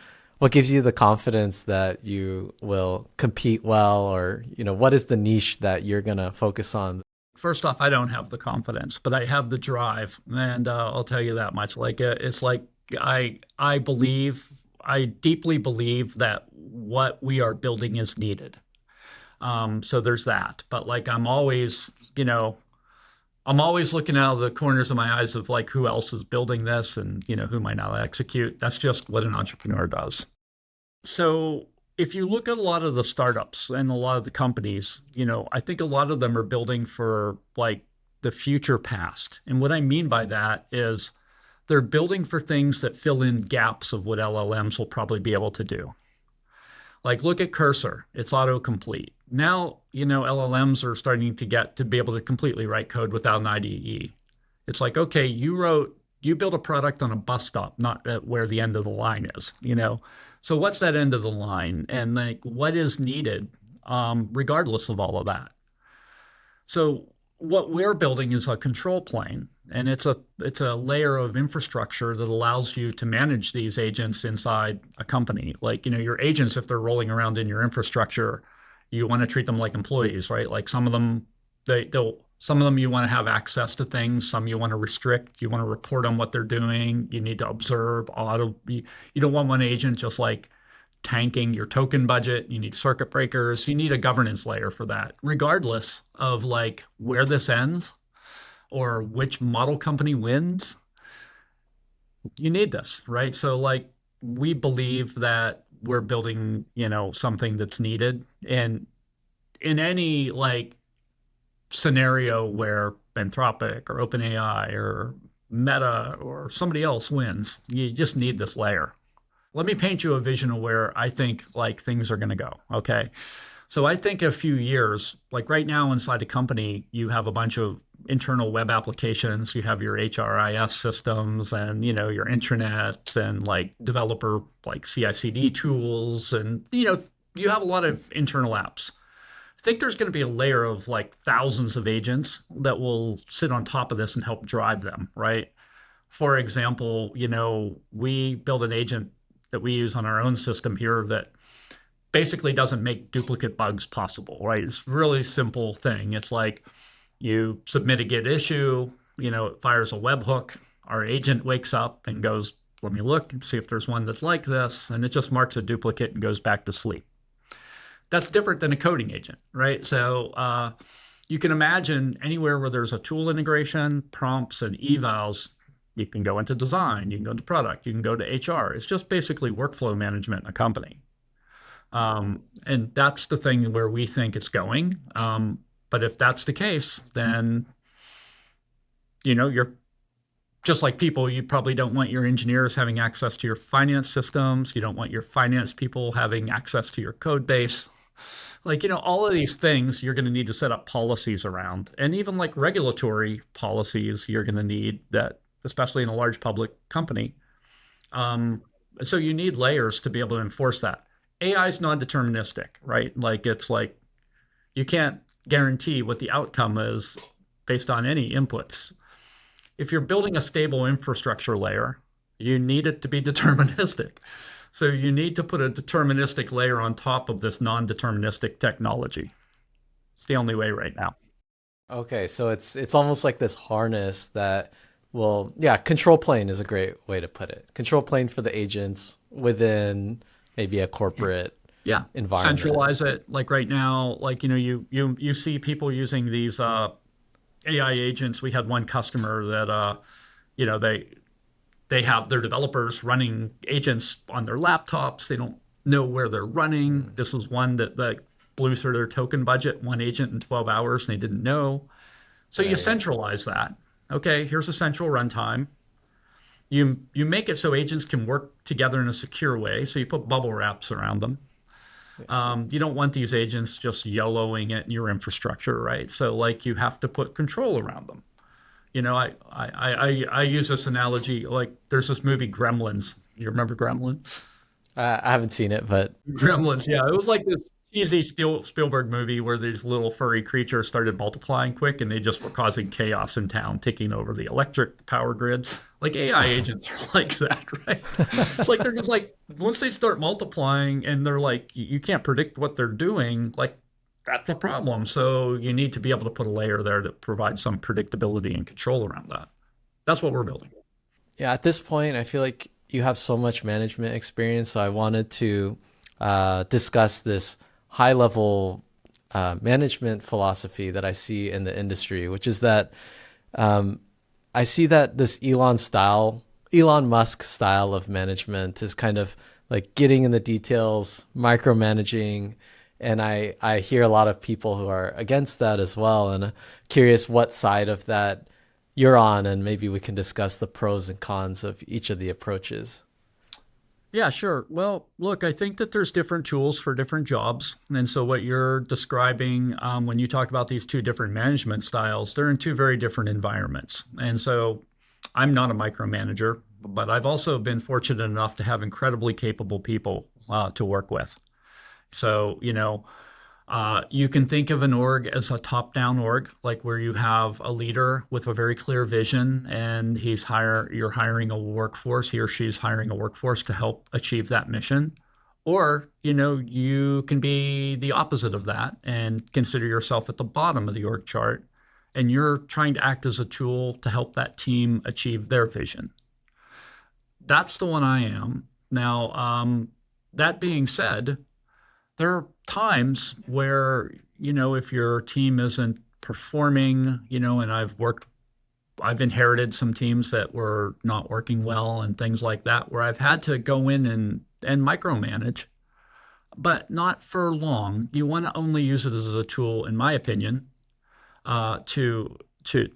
gives you the confidence that you will compete well, or what is the niche that you're going to focus on? First off, I don't have the confidence, but I have the drive, and I'll tell you that much. Like, it's like I deeply believe that what we are building is needed. So there's that. But like, I'm always looking out of the corners of my eyes of like, who else is building this, and who might not execute. That's just what an entrepreneur does. So if you look at a lot of the startups and a lot of the companies, I think a lot of them are building for like the future past. And what I mean by that is they're building for things that fill in gaps of what LLMs will probably be able to do. Like, look at Cursor, it's autocomplete. Now, LLMs are starting to get to be able to completely write code without an IDE. It's like, okay, you built a product on a bus stop, not at where the end of the line is, So what's that end of the line? And like, what is needed, regardless of all of that? So what we're building is a control plane, and it's a layer of infrastructure that allows you to manage these agents inside a company. Like, your agents, if they're rolling around in your infrastructure, you want to treat them like employees, right? Like, some of them, some of them you want to have access to things, some you want to restrict, you want to report on what they're doing, you need to observe, you don't want one agent just like tanking your token budget, you need circuit breakers, you need a governance layer for that, regardless of like where this ends or which model company wins. You need this, right? So like, we believe that we're building, something that's needed. And in any like scenario where Anthropic or OpenAI or Meta or somebody else wins, you just need this layer. Let me paint you a vision of where I think like things are going to go. Okay. So I think a few years, like right now inside a company, you have a bunch of internal web applications, you have your HRIS systems and, your intranet and like developer, like CI/CD tools. And, you have a lot of internal apps. I think there's going to be a layer of like thousands of agents that will sit on top of this and help drive them, right? For example, we build an agent that we use on our own system here that basically doesn't make duplicate bugs possible, right? It's a really simple thing. It's like you submit a Git issue, it fires a webhook. Our agent wakes up and goes, let me look and see if there's one that's like this. And it just marks a duplicate and goes back to sleep. That's different than a coding agent, right? So you can imagine anywhere where there's a tool integration, prompts, and evals, you can go into design, you can go into product, you can go to HR. It's just basically workflow management in a company. And that's the thing where we think it's going. But if that's the case, then, you're just like people, you probably don't want your engineers having access to your finance systems. You don't want your finance people having access to your code base. Like, all of these things you're going to need to set up policies around, and even like regulatory policies you're going to need that, especially in a large public company. So you need layers to be able to enforce that. AI is non-deterministic, right? Like, it's like, you can't guarantee what the outcome is based on any inputs. If you're building a stable infrastructure layer, you need it to be deterministic. So you need to put a deterministic layer on top of this non-deterministic technology. It's the only way right now. Okay, so it's almost like this harness that will, yeah, control plane is a great way to put it. Control plane for the agents within maybe a corporate environment. Centralize it. Like right now, like you see people using these AI agents. We had one customer that they have their developers running agents on their laptops. They don't know where they're running. This is one that blew through their token budget, one agent in 12 hours, and they didn't know. So you centralize that. Okay, here's a central runtime. You make it so agents can work together in a secure way. So you put bubble wraps around them. You don't want these agents just YOLOing it in your infrastructure, right? So like you have to put control around them. I use this analogy, like there's this movie Gremlins. You remember Gremlins? I haven't seen it, but Gremlins, yeah. It was like this cheesy Spielberg movie where these little furry creatures started multiplying quick and they just were causing chaos in town, taking over the electric power grid. Like AI agents are like that, right? It's like they're just like, once they start multiplying and they're like, you can't predict what they're doing, like that's a problem. So you need to be able to put a layer there that provides some predictability and control around that. That's what we're building. Yeah, at this point, I feel like you have so much management experience. So I wanted to discuss this high level management philosophy that I see in the industry, which is that I see that this Elon Musk style of management is kind of like getting in the details, micromanaging. And I hear a lot of people who are against that as well. And curious what side of that you're on, and maybe we can discuss the pros and cons of each of the approaches. Yeah, sure. Well, look, I think that there's different tools for different jobs. And so what you're describing when you talk about these two different management styles, they're in two very different environments. And so I'm not a micromanager, but I've also been fortunate enough to have incredibly capable people to work with. So, you can think of an org as a top-down org, like where you have a leader with a very clear vision and you're hiring a workforce, he or she's hiring a workforce to help achieve that mission. Or, you can be the opposite of that and consider yourself at the bottom of the org chart and you're trying to act as a tool to help that team achieve their vision. That's the one I am. Now, that being said, there are times where, if your team isn't performing, and I've inherited some teams that were not working well and things like that, where I've had to go in and micromanage, but not for long. You want to only use it as a tool, in my opinion, to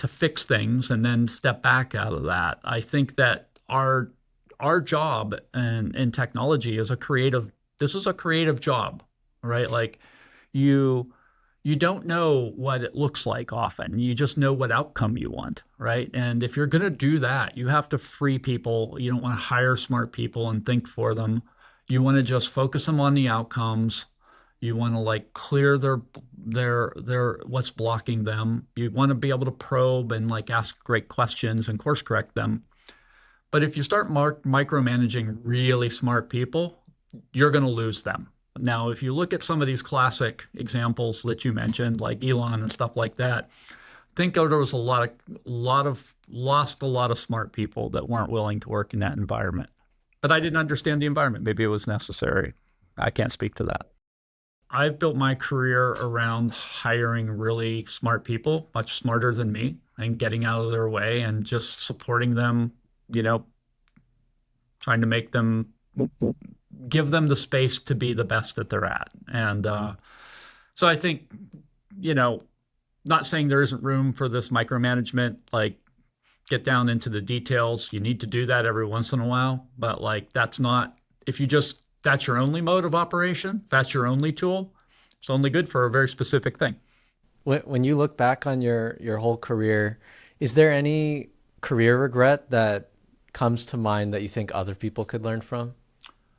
fix things and then step back out of that. I think that our job in technology is this is a creative job. Right? Like you don't know what it looks like often. You just know what outcome you want, right? And if you're going to do that, you have to free people. You don't want to hire smart people and think for them. You want to just focus them on the outcomes. You want to like clear their what's blocking them. You want to be able to probe and like ask great questions and course correct them. But if you start micromanaging really smart people, you're going to lose them. Now, if you look at some of these classic examples that you mentioned, like Elon and stuff like that, I think there was lost a lot of smart people that weren't willing to work in that environment. But I didn't understand the environment. Maybe it was necessary. I can't speak to that. I've built my career around hiring really smart people, much smarter than me, and getting out of their way and just supporting them, trying to make them give them the space to be the best that they're at. And so I think, not saying there isn't room for this micromanagement, like get down into the details. You need to do that every once in a while, but like that's your only mode of operation, that's your only tool, it's only good for a very specific thing. When you look back on your whole career, is there any career regret that comes to mind that you think other people could learn from?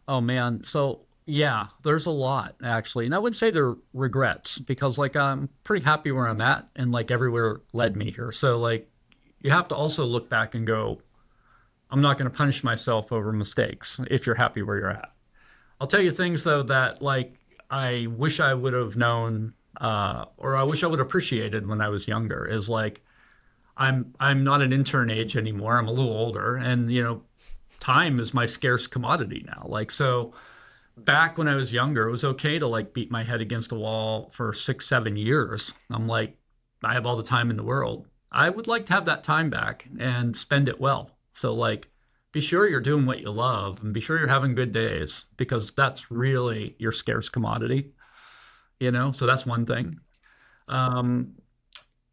Oh man. So Yeah, there's a lot actually. And I would say they're regrets because like I'm pretty happy where I'm at and like everywhere led me here. So like you have to also look back and go, I'm not going to punish myself over mistakes if you're happy where you're at. I'll tell you things though that like I wish I would have known or I wish I would have appreciated when I was younger is like I'm not an intern age anymore. I'm a little older and time is my scarce commodity now. Like so back when I was younger, it was okay to like beat my head against a wall for 6, 7 years. I'm like, I have all the time in the world. I would like to have that time back and spend it well. So like, be sure you're doing what you love and be sure you're having good days because that's really your scarce commodity, So that's one thing. Um,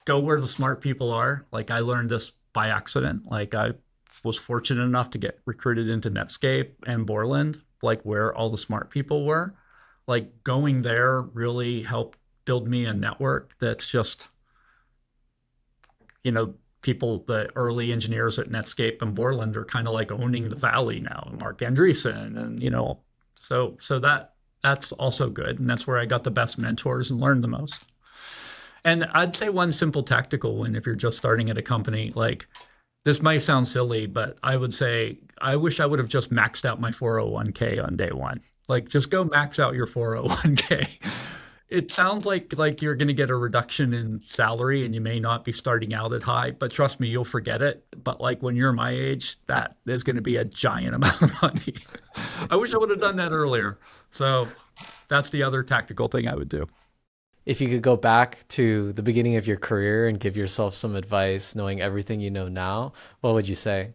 Go where the smart people are. Like I learned this by accident. Like I was fortunate enough to get recruited into Netscape and Borland, like where all the smart people were. Like going there really helped build me a network that's just, people, the early engineers at Netscape and Borland are kind of like owning the valley now. Mark Andreessen and so that's also good. And that's where I got the best mentors and learned the most. And I'd say one simple tactical one if you're just starting at a company, like this might sound silly, but I would say I wish I would have just maxed out my 401k on day one. Like just go max out your 401k. It sounds like you're going to get a reduction in salary and you may not be starting out at high, but trust me, you'll forget it. But like when you're my age, that is going to be a giant amount of money. I wish I would have done that earlier. So that's the other tactical thing I would do. If you could go back to the beginning of your career and give yourself some advice, knowing everything you know now, what would you say?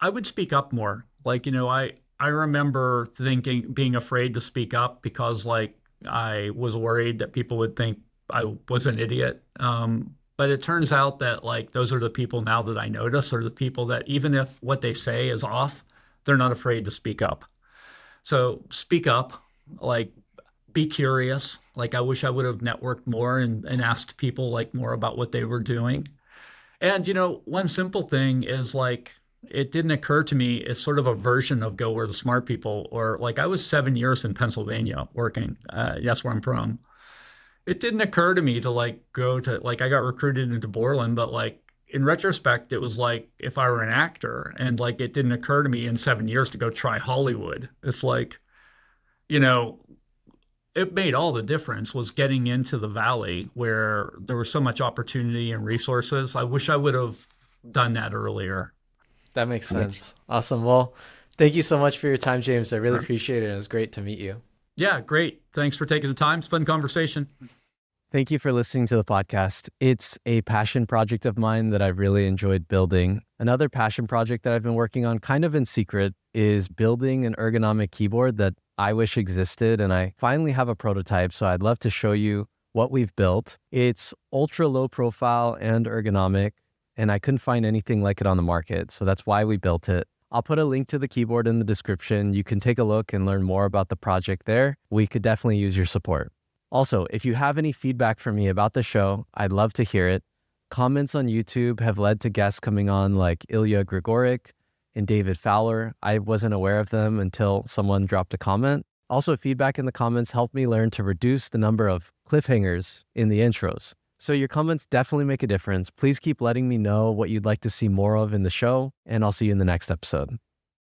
I would speak up more. Like, I remember being afraid to speak up because like I was worried that people would think I was an idiot. But it turns out that like those are the people now that I notice are the people that even if what they say is off, they're not afraid to speak up. So speak up, like be curious. Like I wish I would have networked more and asked people like more about what they were doing. And one simple thing is like it didn't occur to me. It's sort of a version of go where the smart people, or like I was 7 years in Pennsylvania working. That's where I'm from. It didn't occur to me to like go to like I got recruited into Borland, but like in retrospect, it was like if I were an actor, and like it didn't occur to me in 7 years to go try Hollywood. It's like, you know, it made all the difference was getting into the valley where there was so much opportunity and resources. I wish I would have done that earlier. That makes sense. Awesome. Well, thank you so much for your time, James. I really appreciate it. It was great to meet you. Yeah, great. Thanks for taking the time. It's a fun conversation. Thank you for listening to the podcast. It's a passion project of mine that I've really enjoyed building. Another passion project that I've been working on kind of in secret is building an ergonomic keyboard that I wish existed. And I finally have a prototype. So I'd love to show you what we've built. It's ultra low profile and ergonomic, and I couldn't find anything like it on the market. So that's why we built it. I'll put a link to the keyboard in the description. You can take a look and learn more about the project there. We could definitely use your support. Also, if you have any feedback for me about the show, I'd love to hear it. Comments on YouTube have led to guests coming on like 𝗹𝗺𝗀𝗀𝘀𝘁 and 𝗪𝗵𝗱𝗺. I wasn't aware of them until someone dropped a comment. Also, feedback in the comments helped me learn to reduce the number of cliffhangers in the intros. So your comments definitely make a difference. Please keep letting me know what you'd like to see more of in the show, and I'll see you in the next episode.